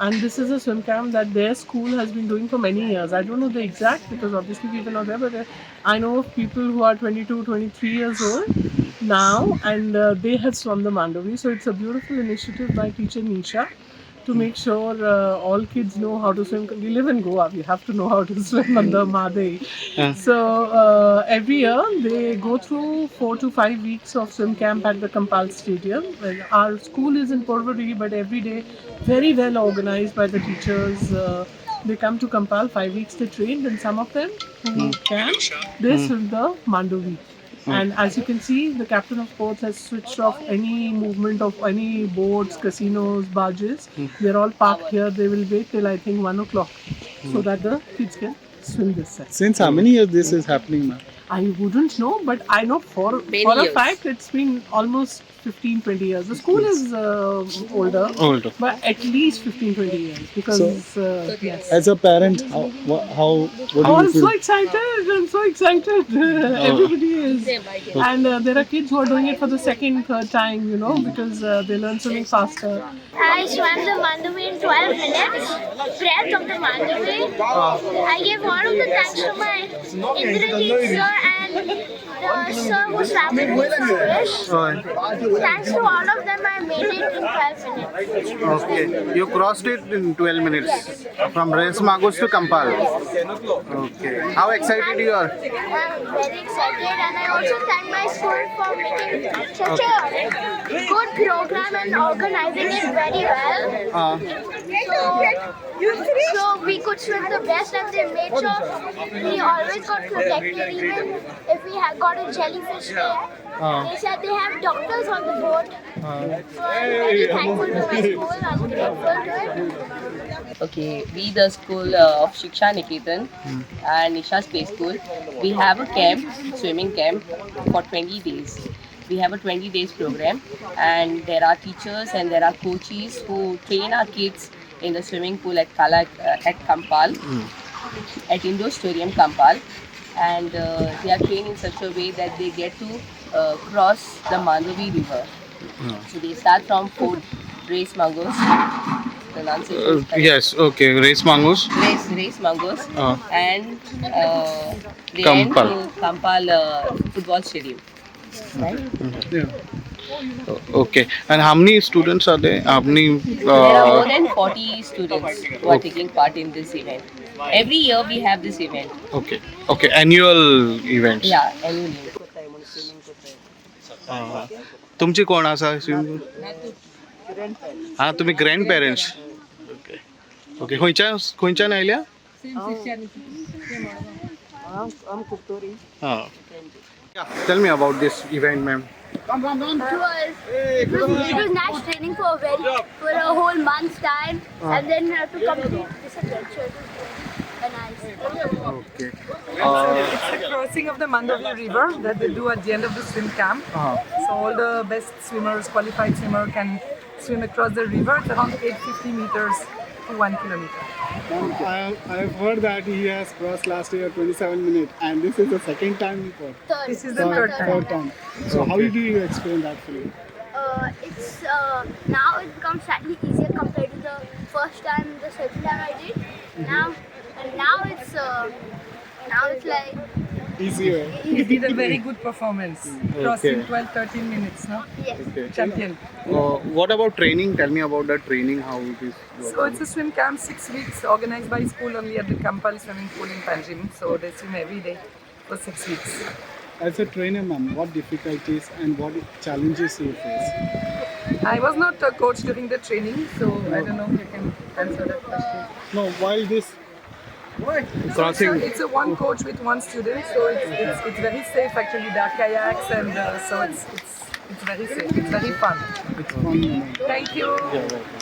And this is a swim camp that their school has been doing for many years. I don't know the exact because obviously we were not there, but I know of people who are 22, 23 years old now, and they had swum the Mandovi. So it's a beautiful initiative by teacher Nisha to make sure all kids know how to swim. We live in Goa, we have to know how to swim under Madai. So every year they go through 4 to 5 weeks of swim camp at the Kampal Stadium. Well, our school is in Porvorim, but every day very well organized by the teachers. They come to Kampal 5 weeks they trained, and some of them who can, they swim the Mandovi. And as you can see, the captain of ports has switched off any movement of any boats, casinos, barges. They're all parked here. They will wait till I think 1 o'clock so that the kids can swim this side. Since how many years this is happening, ma'am? I wouldn't know, but I know for a fact it's been almost 15, 20 years. The school is older, but at least 15, 20 years because yes. As a parent, how what do I'm you feel? so excited! I'm so excited! Everybody is. And there are kids who are doing it for the second, third time, you know, because they learn swimming faster. I swam the Mandovi in 12 minutes. Breath of the Mandovi. I gave all of the thanks to my Indrajit sir and the sir who swam with me for Thanks to all of them, I made it in 12 minutes. Okay, you crossed it in 12 minutes from Res Magus to Kampal. Okay, how excited you are? I'm very excited, and I also thank my school for making such a good program and organizing it very well. So we could swim the best, and they made sure we always got protected, even if we had got a jellyfish there. They said they have doctors on the boat. So I'm very thankful to my school. I'm grateful to it. Okay, we the school of Shiksha Niketan and Nisha Space School, we have a camp, swimming camp for 20 days. We have a 20 days program, and there are teachers and there are coaches who train our kids in the swimming pool at Kampal, at Indoor Stadium Kampal, and they are trained in such a way that they get to cross the Mandovi River. So they start from Fort Res Magus. Yes, okay, Res Magus. Res Magus, and they Kampal. end to Kampal football stadium. Right? Okay, and how many students are there? How many? There are more than 40 students who are taking part in this event. Every year we have this event. Okay, okay, annual events. Yeah, annually. तुमची कोण आसा swimming pool? हा तुम्ही grand parents. Okay okay खंयच्यान आयल्या? Tell me about this event, ma'am. It was nice training for a whole month's time, and then to complete this adventure. It was nice. Okay. It's the crossing of the Mandovi River that they do at the end of the swim camp. So all the best swimmers, qualified swimmer, can swim across the river. It's around 850 meters to 1 kilometer. I've heard that he has crossed last year 27 minutes, and this is the second time he crossed. This is the third time. Third time. So how do you explain that for you? It's now it becomes slightly easier compared to the first time, the second time I did. Now it's like Easier. He did a very good performance, crossing 12-13 minutes, no? yes. Okay. Champion. What about training? Tell me about the training, how it is. So it's a swim camp, 6 weeks, organized by school only at the Kampal swimming pool in Panjim. So they swim every day for 6 weeks. As a trainer, ma'am, what difficulties and what challenges you face? I was not a coach during the training, so I don't know if you can answer that question. No, while this Crossing. It's a one coach with one student, so it's very safe actually. There are kayaks, and so it's very safe. It's very fun. it's fun. Thank you. Yeah, right.